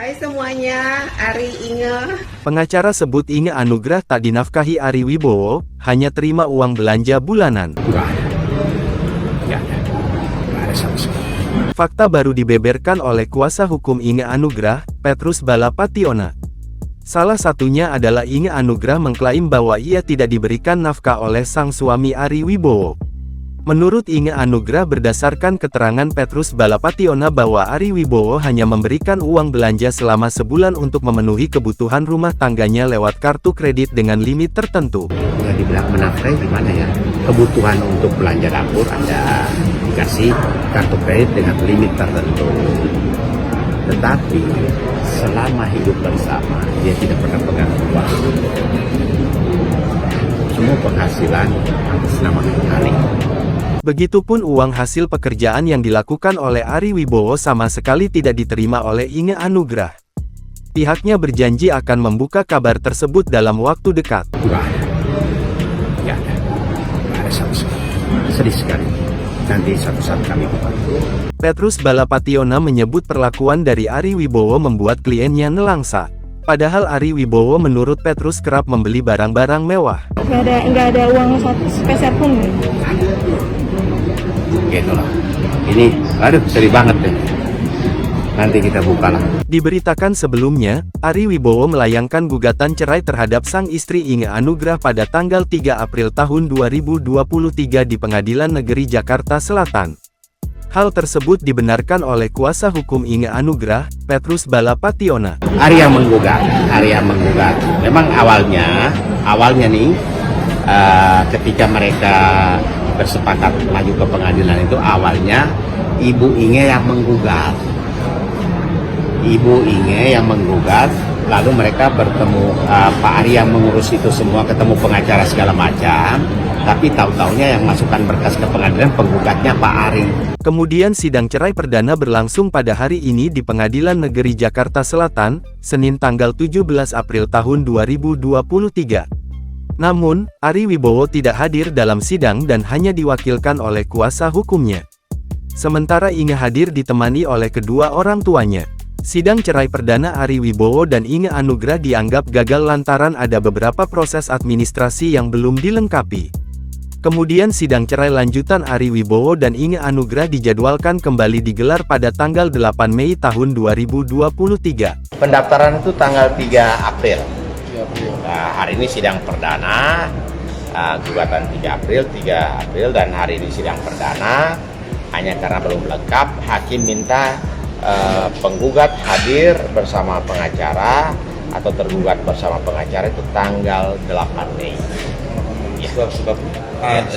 Hai semuanya, Ari Inge. Pengacara sebut Inge Anugrah tak dinafkahi Ari Wibowo, hanya terima uang belanja bulanan. Enggak ada sama sekali. Fakta baru dibeberkan oleh kuasa hukum Inge Anugrah, Petrus Balapationa. Salah satunya adalah Inge Anugrah mengklaim bahwa ia tidak diberikan nafkah oleh sang suami Ari Wibowo. Menurut Inge Anugrah berdasarkan keterangan Petrus Balapationa bahwa Ari Wibowo hanya memberikan uang belanja selama sebulan untuk memenuhi kebutuhan rumah tangganya lewat kartu kredit dengan limit tertentu. Ya dibilang menafkahi gimana ya? Kebutuhan untuk belanja dapur ada dikasih kartu kredit dengan limit tertentu. Tetapi selama hidup bersama dia tidak pernah pegang uang. Semua penghasilan atas nama Ari. Begitupun uang hasil pekerjaan yang dilakukan oleh Ari Wibowo sama sekali tidak diterima oleh Inge Anugrah. Pihaknya berjanji akan membuka kabar tersebut dalam waktu dekat. Enggak ada sama sekali. Sedih sekali. Nanti satu saat kami buka. Petrus Balapationa menyebut perlakuan dari Ari Wibowo membuat kliennya nelangsa. Padahal Ari Wibowo menurut Petrus kerap membeli barang-barang mewah. Nggak ada uang satu spesial pun. Gitu lah. Ini, aduh sedih banget deh. Nanti kita buka lah. Diberitakan sebelumnya, Ari Wibowo melayangkan gugatan cerai terhadap sang istri Inge Anugrah pada tanggal 3 April tahun 2023 di Pengadilan Negeri Jakarta Selatan. Hal tersebut dibenarkan oleh kuasa hukum Inge Anugrah, Petrus Balapationa. Ari yang menggugat. Memang awalnya nih, ketika mereka bersepakat maju ke pengadilan itu awalnya Ibu Inge yang menggugat. Lalu mereka bertemu Pak Ari yang mengurus itu semua, ketemu pengacara segala macam. Tapi tahu-taunya yang masukkan berkas ke pengadilan penggugatnya Pak Ari. Kemudian sidang cerai perdana berlangsung pada hari ini di Pengadilan Negeri Jakarta Selatan, Senin tanggal 17 April tahun 2023. Namun, Ari Wibowo tidak hadir dalam sidang dan hanya diwakilkan oleh kuasa hukumnya. Sementara Inge hadir ditemani oleh kedua orang tuanya. Sidang cerai perdana Ari Wibowo dan Inge Anugrah dianggap gagal lantaran ada beberapa proses administrasi yang belum dilengkapi. Kemudian sidang cerai lanjutan Ari Wibowo dan Inge Anugrah dijadwalkan kembali digelar pada tanggal 8 Mei tahun 2023. Pendaftaran itu tanggal 3 April. Nah, hari ini sidang perdana, gugatan 3 April dan hari ini sidang perdana. Hanya karena belum lengkap, hakim minta penggugat hadir bersama pengacara atau tergugat bersama pengacara itu tanggal 8 Mei. Ya.